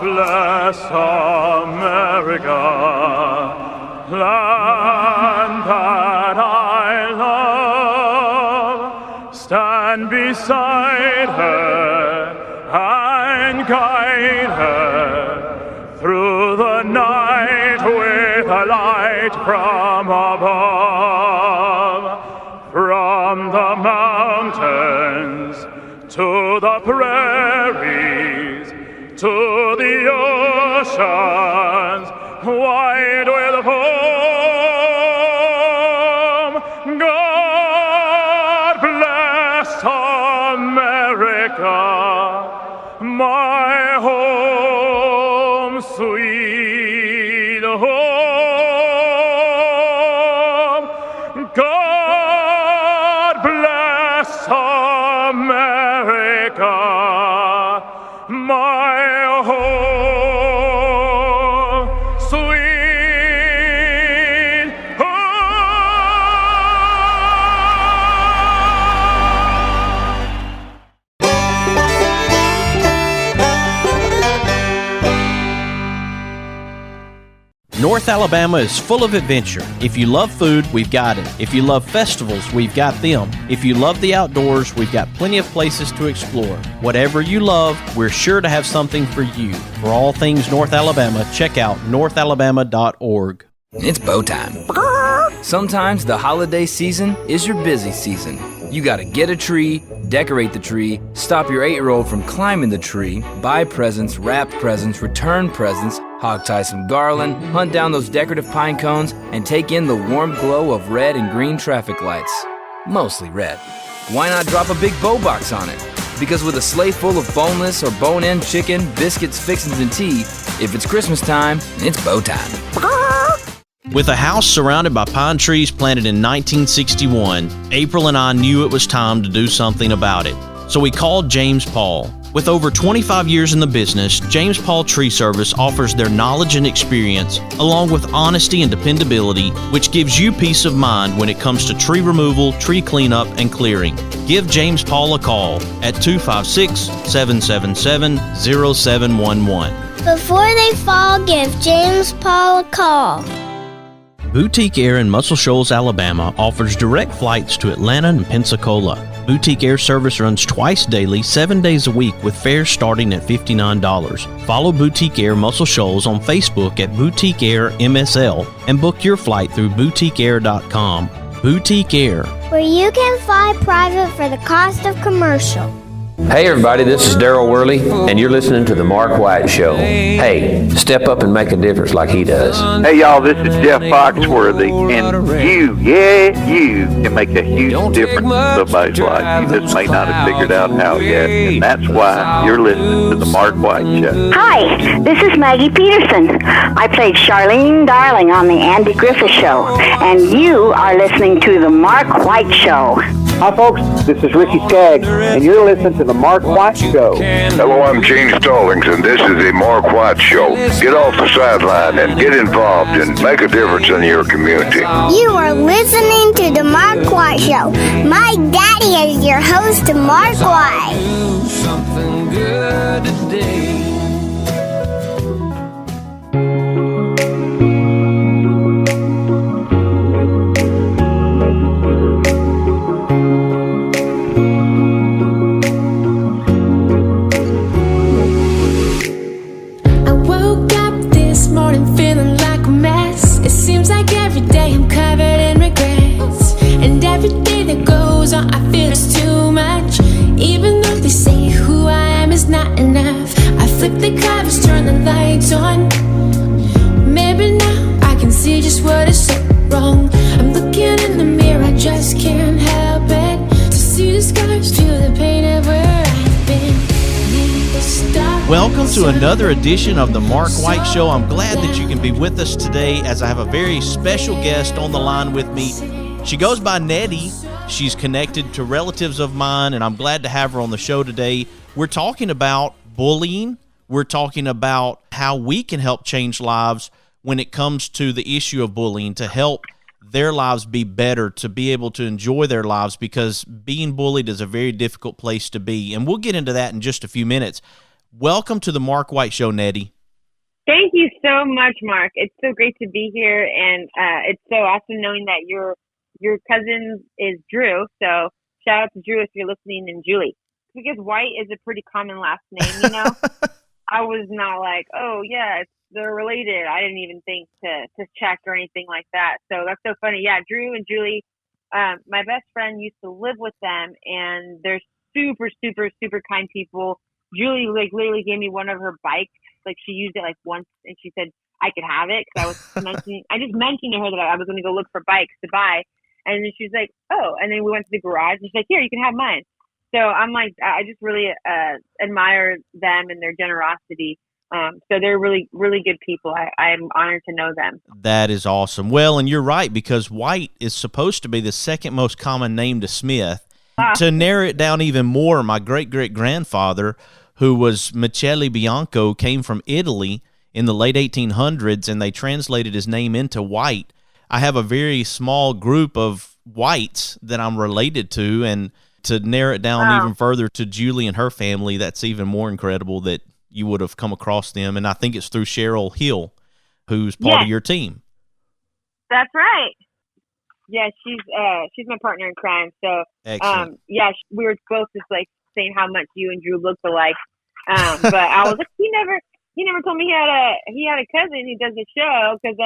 bless America, land that I love. Stand beside her and guide her through the night with a light from above. From the mountains to the prairies, to the oceans wide with foam. God bless America, my home, sweet home. God bless America, my home, sweet North Alabama is full of adventure. If you love food, we've got it. If you love festivals, we've got them. If you love the outdoors, we've got plenty of places to explore. Whatever you love, we're sure to have something for you. For all things North Alabama, check out northalabama.org. It's bow time. Sometimes the holiday season is your busy season. You gotta get a tree, decorate the tree, stop your 8-year-old from climbing the tree, buy presents, wrap presents, return presents, hog tie some garland, hunt down those decorative pine cones, and take in the warm glow of red and green traffic lights. Mostly red. Why not drop a big bow box on it? Because with a sleigh full of boneless or bone-in chicken, biscuits, fixins, and tea, if it's Christmas time, it's bow time. With a house surrounded by pine trees planted in 1961, April and I knew it was time to do something about it. So we called James Paul. With over 25 years in the business, James Paul Tree Service offers their knowledge and experience, along with honesty and dependability, which gives you peace of mind when it comes to tree removal, tree cleanup, and clearing. Give James Paul a call at 256-777-0711. Before they fall, give James Paul a call. Boutique Air in Muscle Shoals, Alabama offers direct flights to Atlanta and Pensacola. Boutique Air service runs twice daily, 7 days a week with fares starting at $59. Follow Boutique Air Muscle Shoals on Facebook at Boutique Air MSL and book your flight through boutiqueair.com. Boutique Air, where you can fly private for the cost of commercial. Hey everybody, this is Daryl Worley, and you're listening to The Mark White Show. Hey, step up and make a difference like he does. Hey y'all, this is Jeff Foxworthy, and you can make a huge difference in somebody's life. You just may not have figured out how yet, and that's why you're listening to The Mark White Show. Hi, this is Maggie Peterson. I played Charlene Darling on The Andy Griffith Show, and you are listening to The Mark White Show. Hi folks, this is Ricky Skaggs, and you're listening to The Mark White Show. Hello, I'm Gene Stallings, and this is The Mark White Show. Get off the sideline and get involved and make a difference in your community. You are listening to The Mark White Show. My daddy is your host, Mark White. Do something good today. The covers, turn the lights on. Maybe now I can see just what is so wrong. I'm looking in the mirror, I just can't help it. To see the scars, feel the pain of where I've been. Welcome to another edition of The Mark White Show. I'm glad that you can be with us today as I have a very special guest on the line with me. She goes by Nedy. She's connected to relatives of mine, and I'm glad to have her on the show today. We're talking about bullying. We're talking about how we can help change lives when it comes to the issue of bullying, to help their lives be better, to be able to enjoy their lives, because being bullied is a very difficult place to be. And we'll get into that in just a few minutes. Welcome to the Mark White Show, Nedy. Thank you so much, Mark. It's so great to be here, and it's so awesome knowing that your cousin is Drew. So shout out to Drew if you're listening, and Julie. Because White is a pretty common last name, you know? I was not like, oh, yeah, they're related. I didn't even think to check or anything like that. So that's so funny. Yeah, Drew and Julie, my best friend used to live with them, and they're super, super, super kind people. Julie, like, literally gave me one of her bikes. Like, she used it, like, once, and she said I could have it because I just mentioned to her that I was going to go look for bikes to buy. And then she's like, oh. And then we went to the garage, and she's like, here, you can have mine. So I'm like, I just really admire them and their generosity. So they're really, really good people. I'm honored to know them. That is awesome. Well, and you're right, because White is supposed to be the second most common name to Smith. To narrow it down even more, my great-great-grandfather, who was Michele Bianco, came from Italy in the late 1800s, and they translated his name into White. I have a very small group of Whites that I'm related to, and to narrow it down even further to Julie and her family, that's even more incredible that you would have come across them. And I think it's through Cheryl Hill, who's part of your team. That's right. Yeah, she's my partner in crime. So, yeah, we were both just like saying how much you and Drew looked alike. But I was like, he never told me he had a cousin who does the show, because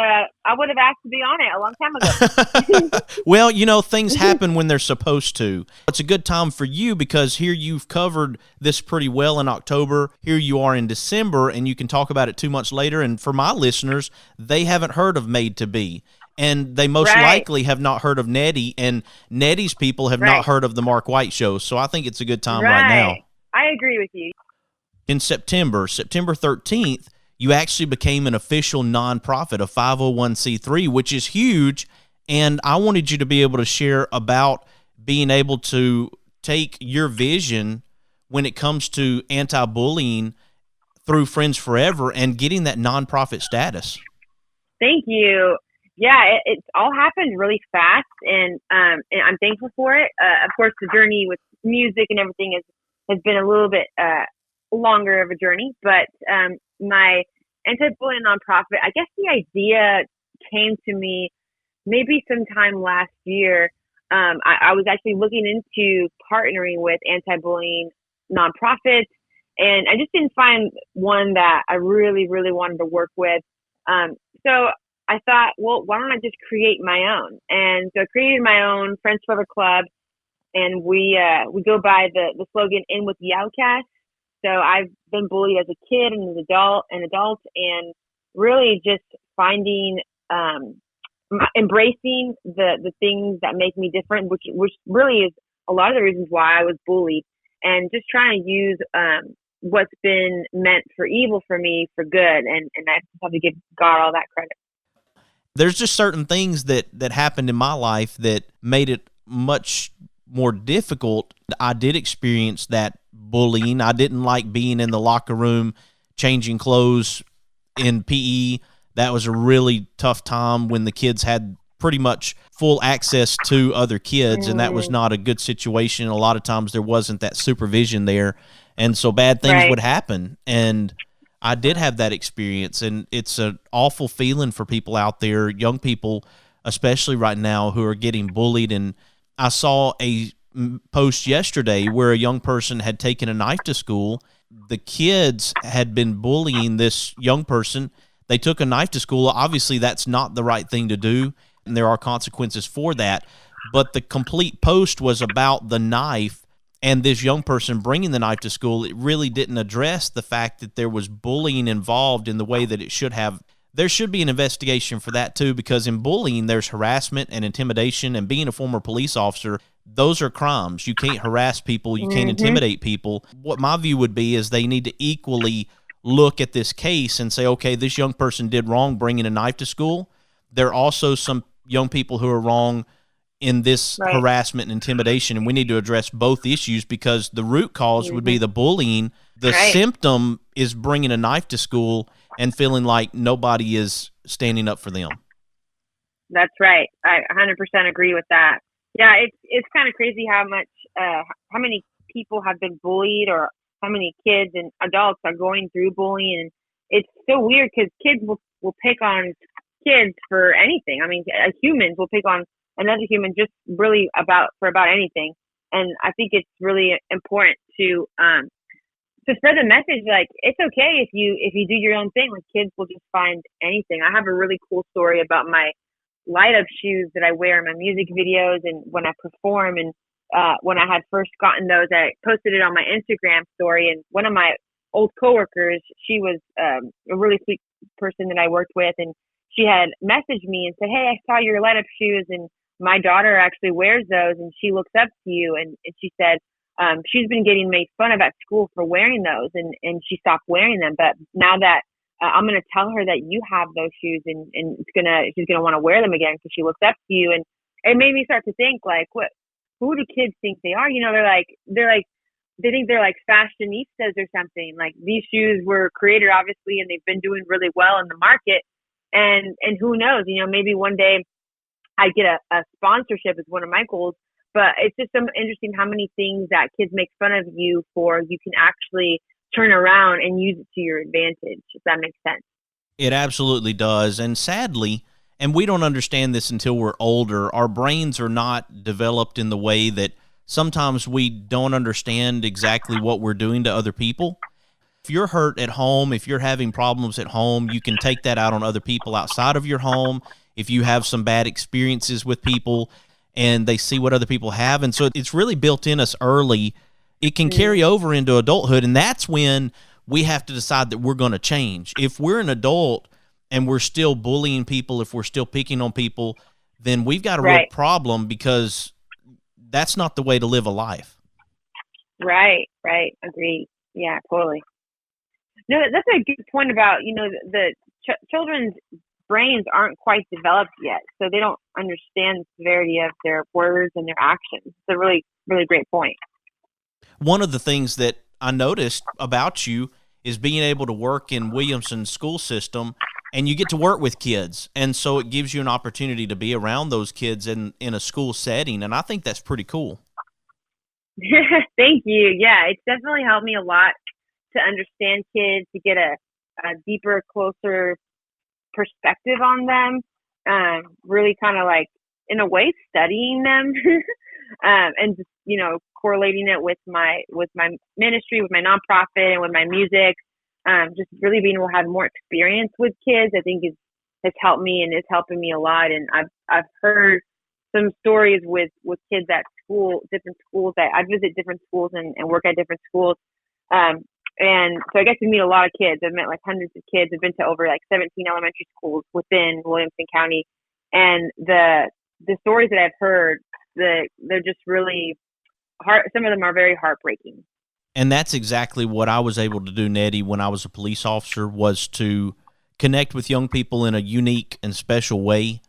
I would have asked to be on it a long time ago. Well, you know, things happen when they're supposed to. It's a good time for you because here you've covered this pretty well in October. Here you are in December, and you can talk about it 2 months later. And for my listeners, they haven't heard of Made to Be. And they most likely have not heard of Nedy, and Nedy's people have not heard of the Mark White Show. So I think it's a good time right now. I agree with you. In September 13th, you actually became an official nonprofit, a 501c3, which is huge. And I wanted you to be able to share about being able to take your vision when it comes to anti-bullying through Friends Forever and getting that nonprofit status. Thank you. Yeah, it's all happened really fast, and I'm thankful for it. Of course, the journey with music and everything has been a little bit longer of a journey, but my anti-bullying nonprofit, I guess the idea came to me maybe sometime last year. I was actually looking into partnering with anti-bullying nonprofits, and I just didn't find one that I really, really wanted to work with. So I thought, well, why don't I just create my own? And so I created my own Friends Forever Club, and we go by the slogan "In with the Outcast." So I've been bullied as a kid and as an adult, and really just finding, embracing the things that make me different, which really is a lot of the reasons why I was bullied, and just trying to use what's been meant for evil for me for good, and I just have to give God all that credit. There's just certain things that happened in my life that made it much more difficult. I did experience that bullying. I didn't like being in the locker room, changing clothes in PE. That was a really tough time when the kids had pretty much full access to other kids, and that was not a good situation. A lot of times there wasn't that supervision there, and so bad things would happen. And I did have that experience, and it's an awful feeling for people out there, young people, especially right now, who are getting bullied. And I saw a post yesterday where a young person had taken a knife to school. The kids had been bullying this young person. They took a knife to school. Obviously, that's not the right thing to do, and there are consequences for that. But the complete post was about the knife and this young person bringing the knife to school. It really didn't address the fact that there was bullying involved in the way that it should have. There should be an investigation for that too, because in bullying, there's harassment and intimidation, and being a former police officer, those are crimes. You can't harass people. You can't intimidate people. What my view would be is they need to equally look at this case and say, okay, this young person did wrong bringing a knife to school. There are also some young people who are wrong in this harassment and intimidation, and we need to address both issues, because the root cause would be the bullying. The symptom is bringing a knife to school and feeling like nobody is standing up for them. That's right. I 100% agree with that. Yeah, it's kind of crazy how many people have been bullied or how many kids and adults are going through bullying, and it's so weird because kids will pick on kids for anything. I mean, humans will pick on another human just really about anything. And I think it's really important to spread the message, like it's okay if you do your own thing. Like kids will just find anything. I have a really cool story about my light up shoes that I wear in my music videos and when I perform. And when I had first gotten those, I posted it on my Instagram story. And one of my old coworkers, she was a really sweet person that I worked with, and she had messaged me and said, "Hey, I saw your light up shoes, and my daughter actually wears those, and she looks up to you." And she said, she's been getting made fun of at school for wearing those, and she stopped wearing them. But now that I'm going to tell her that you have those shoes, and she's going to want to wear them again because she looks up to you. And it made me start to think, like, who do kids think they are? You know, they think they're like fashionistas or something. Like these shoes were created obviously, and they've been doing really well in the market. And who knows, you know, maybe one day I get a sponsorship is one of my goals. But it's just so interesting how many things that kids make fun of you for, you can actually turn around and use it to your advantage, if that makes sense. It absolutely does. And sadly, and we don't understand this until we're older, our brains are not developed in the way that sometimes we don't understand exactly what we're doing to other people. If you're hurt at home, if you're having problems at home, you can take that out on other people outside of your home. If you have some bad experiences with people and they see what other people have. And so it's really built in us early. It can carry over into adulthood, and that's when we have to decide that we're going to change. If we're an adult and we're still bullying people, if we're still picking on people, then we've got a real problem, because that's not the way to live a life. Right. Agreed. Yeah, totally. No, that's a good point about, you know, the children's brains aren't quite developed yet, so they don't understand the severity of their words and their actions. It's a really, really great point. One of the things that I noticed about you is being able to work in Williamson's school system, and you get to work with kids, and so it gives you an opportunity to be around those kids in a school setting, and I think that's pretty cool. Thank you. Yeah, it's definitely helped me a lot to understand kids, to get a deeper, closer perspective on them, really kind of like, in a way, studying them, and just, you know, correlating it with my ministry, with my nonprofit, and with my music. Just really being able to have more experience with kids, I think has helped me and is helping me a lot. And I've heard some stories with kids at school, different schools. I visit different schools and work at different schools. And so I get to meet a lot of kids. I've met like hundreds of kids. I've been to over like 17 elementary schools within Williamson County. And the stories that I've heard, they're just really hard. Some of them are very heartbreaking. And that's exactly what I was able to do, Nedy, when I was a police officer, was to connect with young people in a unique and special way.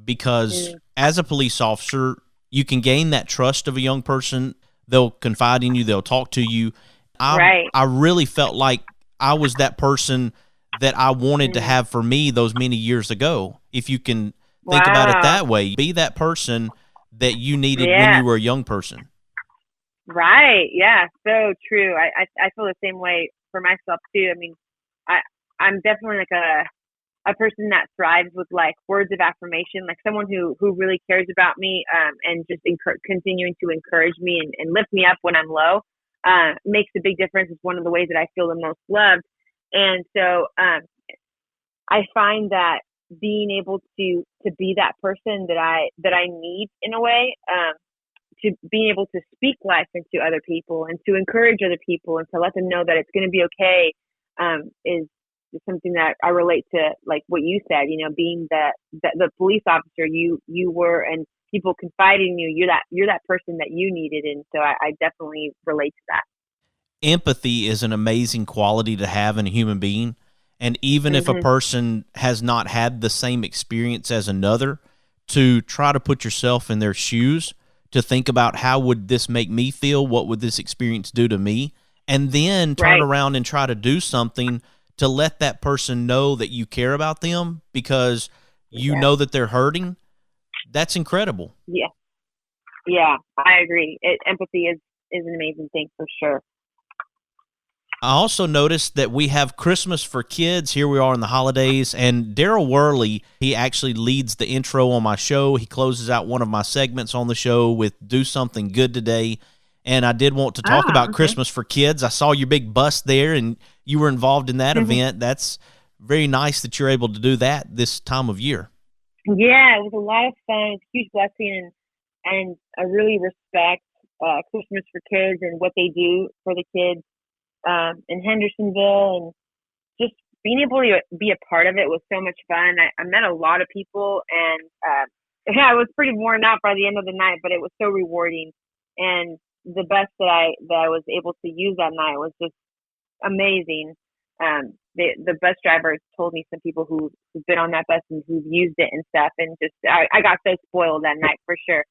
Because as a police officer, you can gain that trust of a young person. They'll confide in you. They'll talk to you. I really felt like I was that person that I wanted to have for me those many years ago. If you can think about it that way, be that person that you needed when you were a young person. Right. Yeah. So true. I feel the same way for myself too. I mean, I'm definitely like a person that thrives with like words of affirmation, like someone who really cares about me, and just continuing to encourage me and lift me up when I'm low. Makes a big difference. It's one of the ways that I feel the most loved. And so I find that being able to be that person that I need in a way, to be able to speak life into other people and to encourage other people and to let them know that it's going to be okay, is something that I relate to, like what you said, you know, being the police officer you were, and people confiding in you, you're that person that you needed. And so I definitely relate to that. Empathy is an amazing quality to have in a human being. And even if a person has not had the same experience as another, to try to put yourself in their shoes, to think about how would this make me feel? What would this experience do to me? And then turn around and try to do something to let that person know that you care about them, because you know that they're hurting. That's incredible. Yeah, I agree. Empathy is an amazing thing for sure. I also noticed that we have Christmas for Kids. Here we are in the holidays, and Daryl Worley, he actually leads the intro on my show. He closes out one of my segments on the show with Do Something Good Today, and I did want to talk about Christmas for Kids. I saw your big bus there, and you were involved in that event. That's very nice that you're able to do that this time of year. Yeah, it was a lot of fun. It's a huge blessing, and I really respect Christmas for Kids and what they do for the kids in Hendersonville, and just being able to be a part of it was so much fun. I met a lot of people, and I was pretty worn out by the end of the night, but it was so rewarding. And the bus that I was able to use that night was just amazing. The bus driver told me some people who've been on that bus and who've used it and stuff, and just I got so spoiled that night for sure.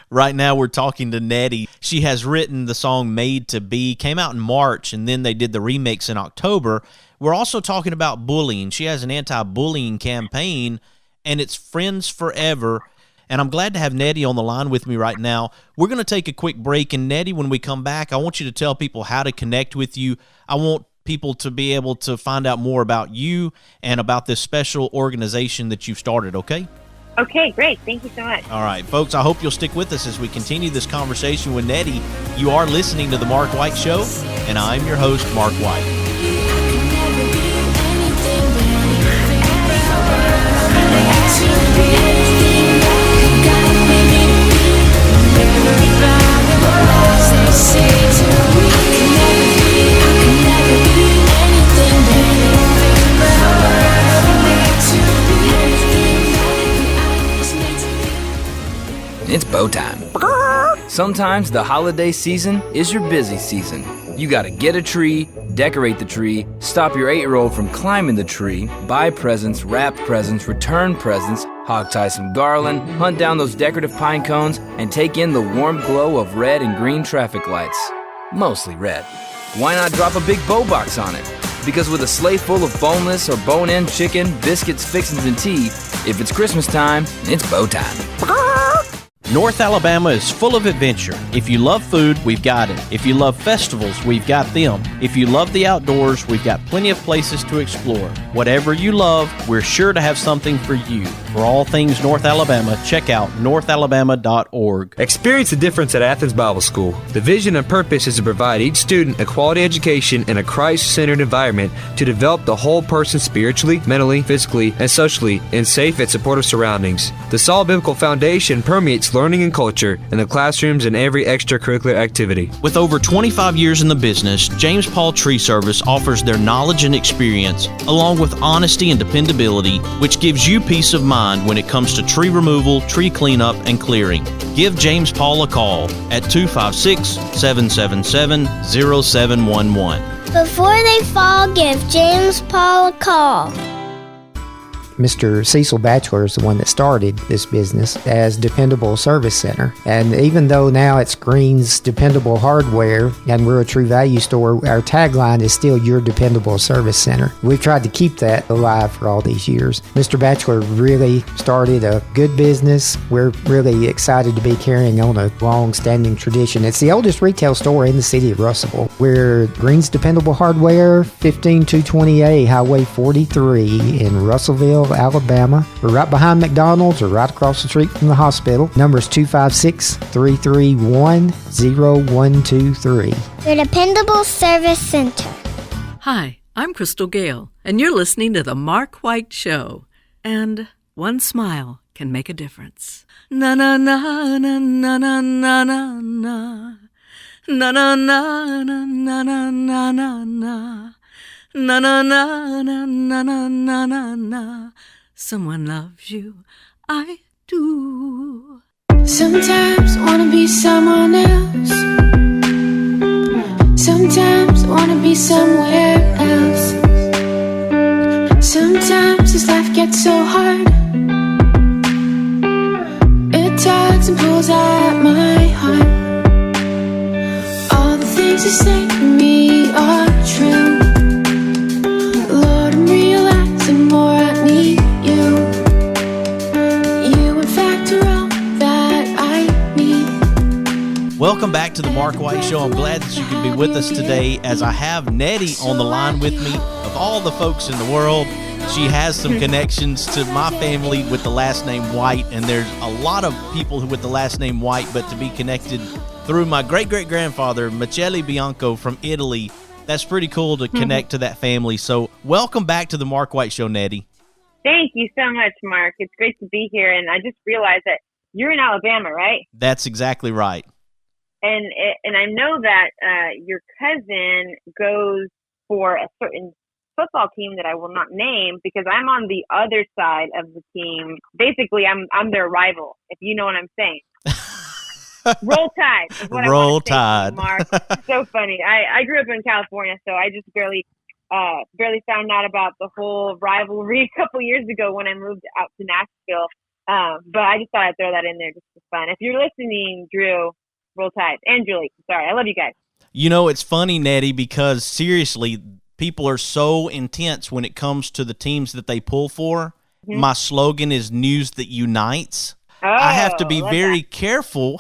Right now we're talking to Nedy. She has written the song Made to Be, came out in March, and then they did the remix in October. We're also talking about bullying. She has an anti-bullying campaign, and it's Friends Forever. And I'm glad to have Nedy on the line with me right now. We're going to take a quick break, and Nedy, when we come back, I want you to tell people how to connect with you. I want people to be able to find out more about you and about this special organization that you've started, okay? Okay, great. Thank you so much. All right, folks, I hope you'll stick with us as we continue this conversation with Nedy. You are listening to The Mark White Show, and I'm your host, Mark White. It's bow time. Sometimes the holiday season is your busy season. You gotta get a tree, decorate the tree, stop your 8-year-old from climbing the tree, buy presents, wrap presents, return presents, hog tie some garland, hunt down those decorative pine cones, and take in the warm glow of red and green traffic lights. Mostly red. Why not drop a big bow box on it? Because with a sleigh full of boneless or bone-in chicken, biscuits, fixins, and tea, if it's Christmas time, it's bow time. North Alabama is full of adventure. If you love food, we've got it. If you love festivals, we've got them. If you love the outdoors, we've got plenty of places to explore. Whatever you love, we're sure to have something for you. For all things North Alabama, check out northalabama.org. Experience the difference at Athens Bible School. The vision and purpose is to provide each student a quality education in a Christ-centered environment to develop the whole person spiritually, mentally, physically, and socially in safe and supportive surroundings. The solid biblical foundation permeates learning and culture in the classrooms and every extracurricular activity. With over 25 years in the business, James Paul Tree Service offers their knowledge and experience, along with honesty and dependability, which gives you peace of mind when it comes to tree removal, tree cleanup, and clearing. Give James Paul a call at 256-777-0711. Before they fall, give James Paul a call. Mr. Cecil Batchelor is the one that started this business as Dependable Service Center. And even though now it's Green's Dependable Hardware and we're a True Value store, our tagline is still Your Dependable Service Center. We've tried to keep that alive for all these years. Mr. Batchelor really started a good business. We're really excited to be carrying on a long-standing tradition. It's the oldest retail store in the city of Russellville. We're Green's Dependable Hardware, 15220A Highway 43 in Russellville, Alabama. We're right behind McDonald's or right across the street from the hospital. Number is 256-331-0123. Your Dependable Service Center. Hi, I'm Crystal Gale, and you're listening to The Mark White Show. And one smile can make a difference. Na na na na na na na na na. Na na na na na na na na na. Na na na na na na na na na. Someone loves you, I do. Sometimes wanna be someone else. Sometimes wanna be somewhere else. Sometimes this life gets so hard. It tugs and pulls at my heart. All the things you say to me are true. Lord, I'm realizing more I need you. You, in fact, are all that I need. Welcome back to the Mark White Show. I'm glad that you can be with us today as I have Nedy on the line with me. Of all the folks in the world, she has some connections to my family with the last name White, and there's a lot of people with the last name White, but to be connected through my great-great-grandfather, Michele Bianco from Italy, that's pretty cool to connect to that family. So welcome back to the Mark White Show, Nedy. Thank you so much, Mark. It's great to be here, and I just realized that you're in Alabama, right? That's exactly right. And I know that your cousin goes for a certain football team that I will not name because I'm on the other side of the team. Basically, I'm their rival, if you know what I'm saying. Roll Tide is what Roll I want to say Tide. to you, Mark. So funny. I grew up in California, so I just barely found out about the whole rivalry a couple years ago when I moved out to Nashville. But I just thought I'd throw that in there just for fun. If you're listening, Drew, Roll Tide, and Julie, sorry, I love you guys. You know, it's funny, Nedy, because seriously, people are so intense when it comes to the teams that they pull for. Mm-hmm. My slogan is news that unites. I have to be very careful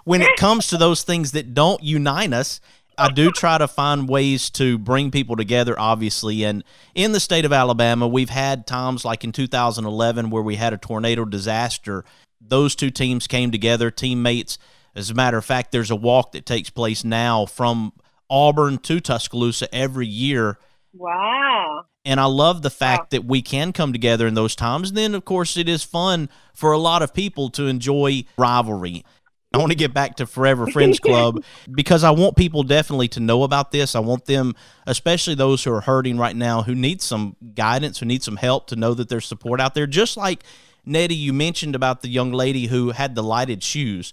when it comes to those things that don't unite us. I do try to find ways to bring people together, obviously. And in the state of Alabama, we've had times like in 2011 where we had a tornado disaster. Those two teams came together, teammates. As a matter of fact, there's a walk that takes place now from Auburn to Tuscaloosa every year. Wow. And I love the fact that we can come together in those times. And then, of course, it is fun for a lot of people to enjoy rivalry. I want to get back to Forever Friends Club because I want people definitely to know about this. I want them, especially those who are hurting right now, who need some guidance, who need some help, to know that there's support out there. Just like, Nedy, you mentioned about the young lady who had the lighted shoes.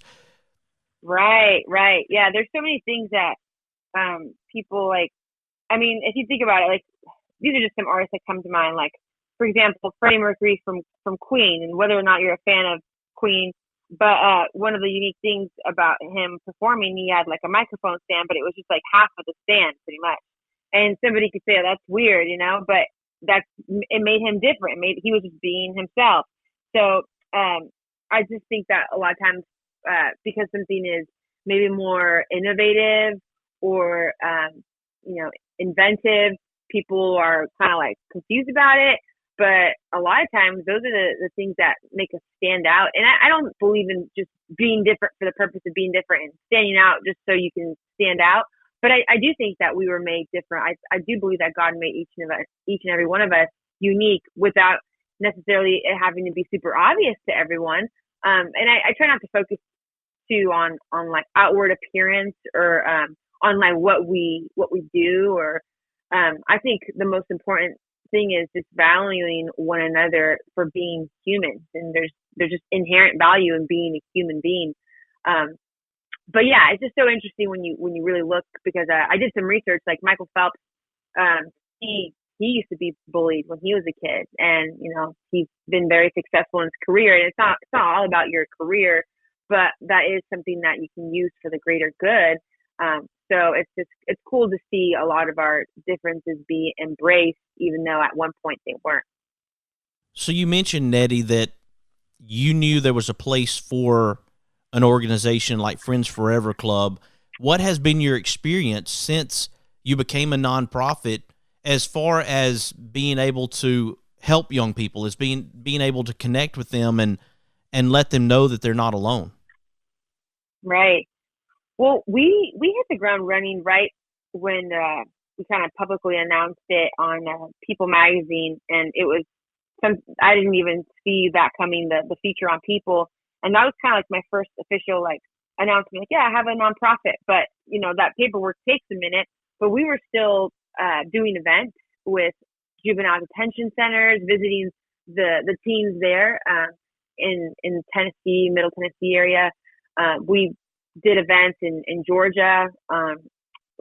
Right. Yeah, there's so many things that people like. I mean, if you think about it, like, these are just some artists that come to mind. Like, for example, Freddie Mercury from Queen, and whether or not you're a fan of Queen, but one of the unique things about him performing, he had like a microphone stand, but it was just like half of the stand, pretty much. And somebody could say, oh, that's weird, but it made him different. He was just being himself. So I just think that a lot of times, because something is maybe more innovative or inventive, people are kind of like confused about it. But a lot of times those are the things that make us stand out. And I don't believe in just being different for the purpose of being different and standing out just so you can stand out. But I do think that we were made different. I do believe that God made each and every one of us unique without necessarily it having to be super obvious to everyone. And I try not to focus too on like outward appearance or on like what we do, or I think the most important thing is just valuing one another for being human, and there's just inherent value in being a human being. But yeah, it's just so interesting when you really look, because I did some research. Like Michael Phelps, he used to be bullied when he was a kid, and he's been very successful in his career. And it's not all about your career, but that is something that you can use for the greater good. So it's cool to see a lot of our differences be embraced, even though at one point they weren't. So you mentioned, Nedy, that you knew there was a place for an organization like Friends Forever Club. What has been your experience since you became a nonprofit as far as being able to help young people, as being able to connect with them and let them know that they're not alone? Right. Well, we hit the ground running right when we kind of publicly announced it on People magazine, and it was I didn't even see that coming, the feature on People, and that was kind of like my first official like announcement. Like, yeah, I have a nonprofit, but that paperwork takes a minute. But we were still doing events with juvenile detention centers, visiting the teens there in Tennessee, Middle Tennessee area. We did events in Georgia,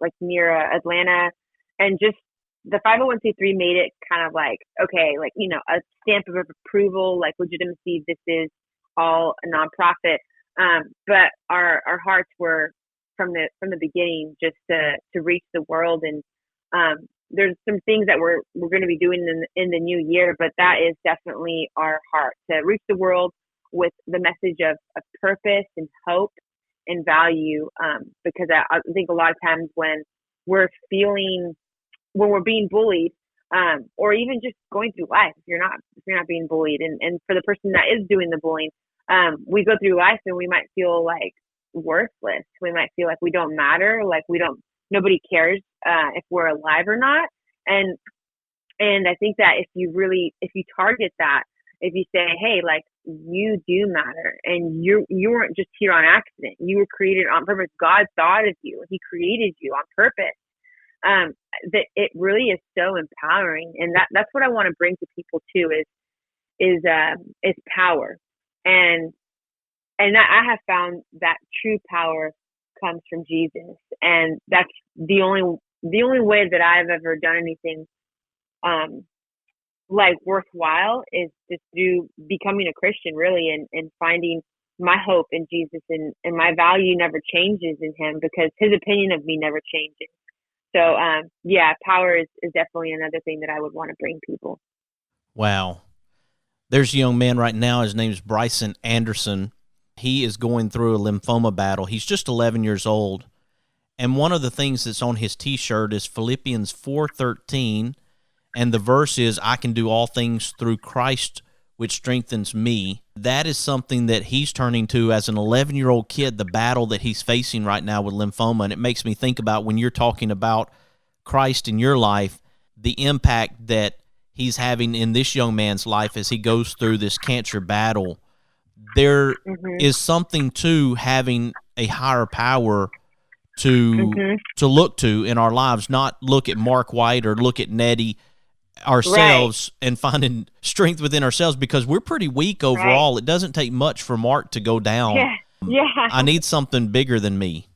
like near Atlanta, and just the 501c3 made it kind of like, okay, like, a stamp of approval, like legitimacy. This is all a nonprofit. But our hearts were from the beginning just to reach the world. And there's some things that we're going to be doing in the new year, but that is definitely our heart, to reach the world with the message of purpose and hope, and value, because I think a lot of times when we're being bullied, or even just going through life, if you're not being bullied, and for the person that is doing the bullying, we go through life and we might feel like worthless. We might feel like we don't matter, like nobody cares if we're alive or not. And I think that if you target that, if you say, hey, like, you do matter, and you weren't just here on accident, you were created on purpose. God thought of you, He created you on purpose. That it really is so empowering, and that's what I want to bring to people too, is power, and I have found that true power comes from Jesus, and that's the only way that I've ever done anything like worthwhile is just through becoming a Christian, really, and finding my hope in Jesus, and my value never changes in Him because His opinion of me never changes. So, power is definitely another thing that I would want to bring people. Wow. There's a young man right now. His name is Bryson Anderson. He is going through a lymphoma battle. He's just 11 years old. And one of the things that's on his T-shirt is Philippians 4:13, and the verse is, I can do all things through Christ, which strengthens me. That is something that he's turning to as an 11-year-old kid, the battle that he's facing right now with lymphoma. And it makes me think about when you're talking about Christ in your life, the impact that he's having in this young man's life as he goes through this cancer battle. There is something to having a higher power to look to in our lives, not look at Mark White or look at Nedy ourselves, right, and finding strength within ourselves, because we're pretty weak overall. Right. It doesn't take much for Mark to go down. Yeah. I need something bigger than me.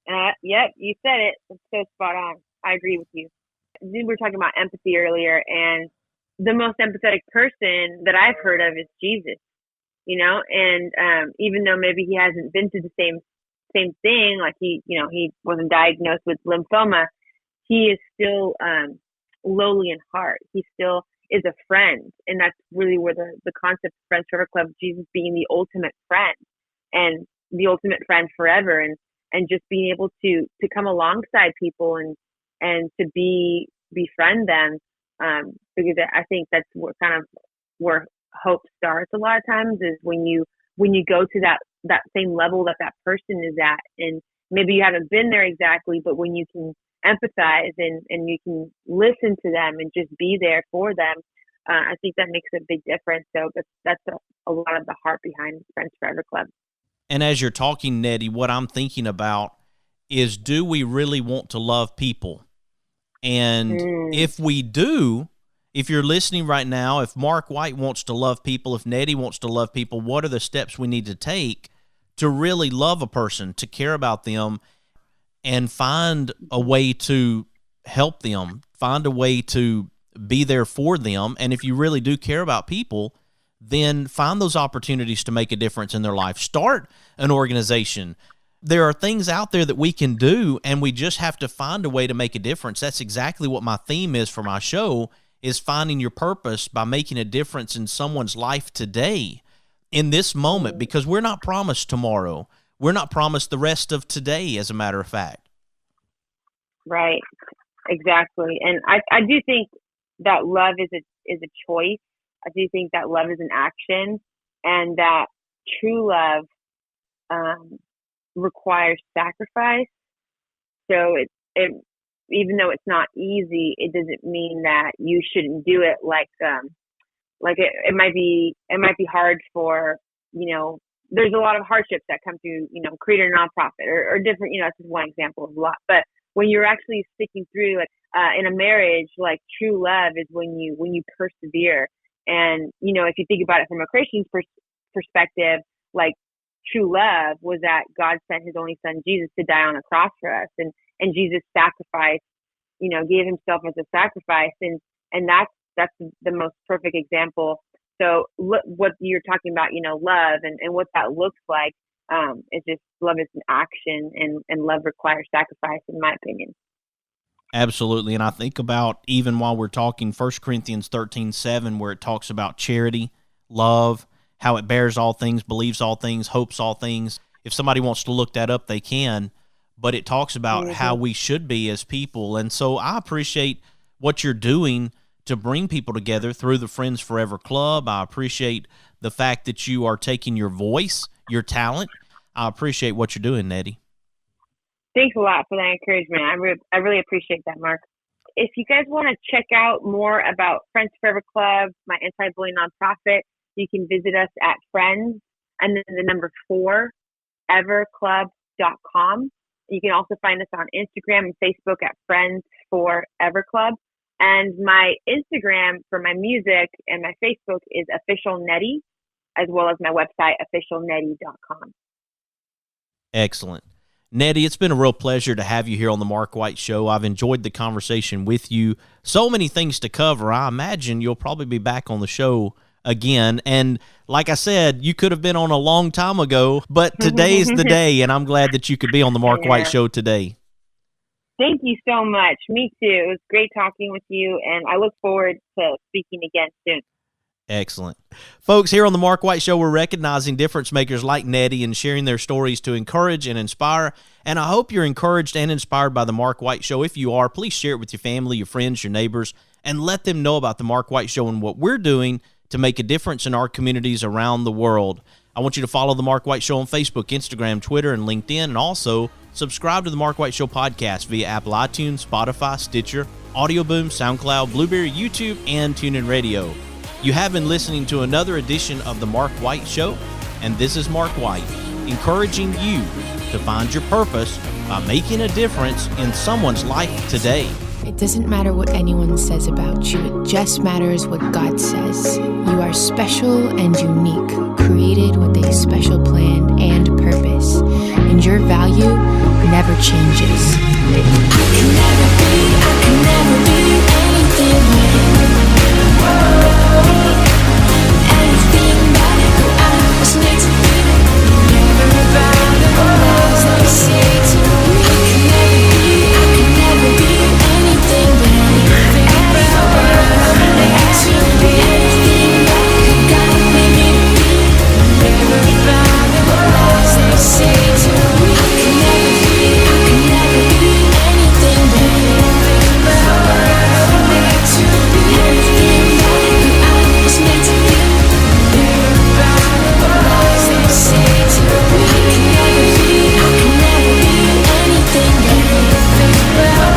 Yep, you said it. It's so spot on. I agree with you. We were talking about empathy earlier, and the most empathetic person that I've heard of is Jesus. And even though maybe he hasn't been through the same thing, like he wasn't diagnosed with lymphoma, he is still lowly in heart. He still is a friend, and that's really where the concept of Friends Forever Club, Jesus being the ultimate friend and the ultimate friend forever, and just being able to come alongside people and to befriend them, because I think that's where hope starts a lot of times, is when you go to that same level that person is at, and maybe you haven't been there exactly, but when you can empathize and you can listen to them and just be there for them, I think that makes a big difference. So that's a lot of the heart behind Friends Forever Club. And as you're talking, Nedy, what I'm thinking about is, do we really want to love people? And if we do, if you're listening right now, if Mark White wants to love people, if Nedy wants to love people, what are the steps we need to take to really love a person, to care about them, and find a way to help them, find a way to be there for them? And if you really do care about people, then find those opportunities to make a difference in their life. Start an organization. There are things out there that we can do, and we just have to find a way to make a difference. That's exactly what my theme is for my show, is finding your purpose by making a difference in someone's life today, in this moment, because we're not promised tomorrow. We're not promised the rest of today, as a matter of fact. Right, exactly. And I do think that love is a choice. I do think that love is an action, and that true love requires sacrifice. So it even though it's not easy, it doesn't mean that you shouldn't do it. Like it might be hard for, there's a lot of hardships that come through, creating a nonprofit or different, that's just one example of a lot. But when you're actually sticking through, like in a marriage, like true love is when you persevere. And, if you think about it from a Christian's perspective, like true love was that God sent His only Son, Jesus, to die on the cross for us. And Jesus sacrificed, gave Himself as a sacrifice. And that's the most perfect example. So look, what you're talking about, love and what that looks like, is just love is an action, and love requires sacrifice, in my opinion. Absolutely. And I think about, even while we're talking, 1 Corinthians 13:7, where it talks about charity, love, how it bears all things, believes all things, hopes all things. if somebody wants to look that up, they can. But it talks about how we should be as people. And so I appreciate what you're doing to bring people together through the Friends Forever Club. I appreciate the fact that you are taking your voice, your talent. I appreciate what you're doing, Nedy. Thanks a lot for that encouragement. I really appreciate that, Mark. If you guys want to check out more about Friends Forever Club, my anti-bullying nonprofit, you can visit us at friends and then the number 4 everclub.com. You can also find us on Instagram and Facebook at Friends Forever Club. And my Instagram for my music and my Facebook is Official Nedy, as well as my website, officialnedy.com. Excellent. Nedy, it's been a real pleasure to have you here on the Mark White Show. I've enjoyed the conversation with you. So many things to cover. I imagine you'll probably be back on the show again. And like I said, you could have been on a long time ago, but today's the day, and I'm glad that you could be on the Mark White Show today. Thank you so much. Me too. It was great talking with you, and I look forward to speaking again soon. Excellent. Folks, here on the Mark White Show, we're recognizing difference makers like Nedy and sharing their stories to encourage and inspire. And I hope you're encouraged and inspired by the Mark White Show. If you are, please share it with your family, your friends, your neighbors, and let them know about the Mark White Show and what we're doing to make a difference in our communities around the world. I want you to follow the Mark White Show on Facebook, Instagram, Twitter, and LinkedIn, and also subscribe to the Mark White Show podcast via Apple iTunes, Spotify, Stitcher, Audio Boom, SoundCloud, Blueberry, YouTube, and TuneIn Radio. You have been listening to another edition of the Mark White Show, and this is Mark White, encouraging you to find your purpose by making a difference in someone's life today. It doesn't matter what anyone says about you, it just matters what God says. You are special and unique, created with a special plan and purpose, and your value never changes. I can never be anything that I was made to be. Never about the lies they say to me. I can never be anything that I to be. Anything that God made me to be. Never about the lies they say to me. I can never be anything that I made to be. Anything that I was made to be. Never about the lies they say to me. I can never be anything that I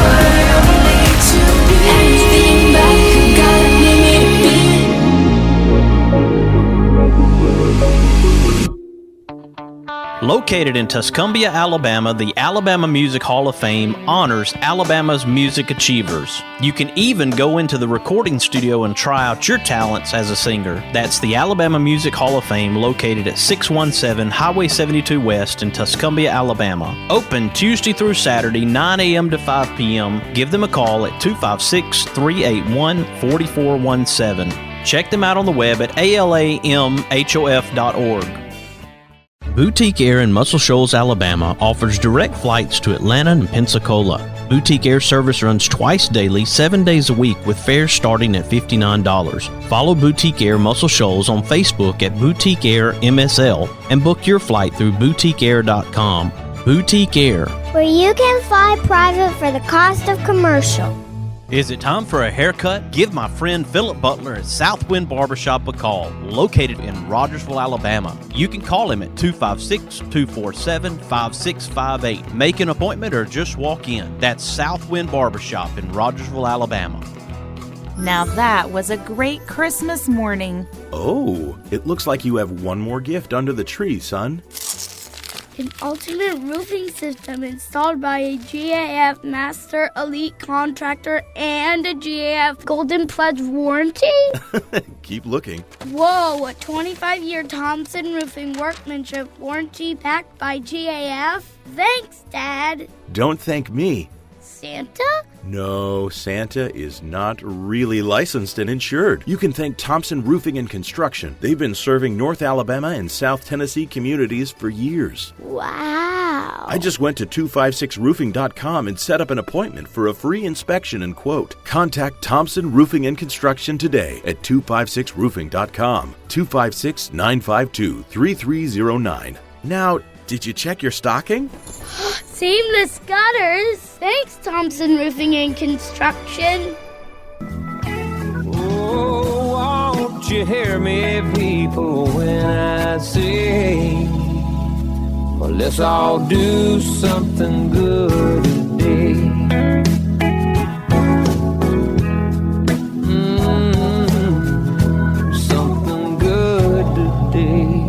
made to be. Anything that God made me to be. Located in Tuscumbia, Alabama, the Alabama Music Hall of Fame honors Alabama's music achievers. You can even go into the recording studio and try out your talents as a singer. That's the Alabama Music Hall of Fame, located at 617 Highway 72 West in Tuscumbia, Alabama. Open Tuesday through Saturday, 9 a.m. to 5 p.m. Give them a call at 256-381-4417. Check them out on the web at alamhof.org. Boutique Air in Muscle Shoals, Alabama offers direct flights to Atlanta and Pensacola. Boutique Air service runs twice daily, 7 days a week, with fares starting at $59. Follow Boutique Air Muscle Shoals on Facebook at Boutique Air MSL and book your flight through boutiqueair.com. Boutique Air, where you can fly private for the cost of commercial. Is it time for a haircut? Give my friend Philip Butler at Southwind Barbershop a call, located in Rogersville, Alabama. You can call him at 256-247-5658. Make an appointment or just walk in. That's Southwind Barbershop in Rogersville, Alabama. Now that was a great Christmas morning. Oh, it looks like you have one more gift under the tree, son. An ultimate roofing system installed by a GAF Master Elite Contractor and a GAF Golden Pledge warranty? Keep looking. Whoa, a 25-year Thompson Roofing Workmanship warranty backed by GAF? Thanks, Dad. Don't thank me. Santa? No, Santa is not really licensed and insured. You can thank Thompson Roofing and Construction. They've been serving North Alabama and South Tennessee communities for years. Wow. I just went to 256roofing.com and set up an appointment for a free inspection and quote. Contact Thompson Roofing and Construction today at 256roofing.com, 256-952-3309. Now, Did you check your stocking? Seamless gutters. Thanks, Thompson Roofing and Construction. Oh, won't you hear me, people, when I say, well, let's all do something good today. Something good today.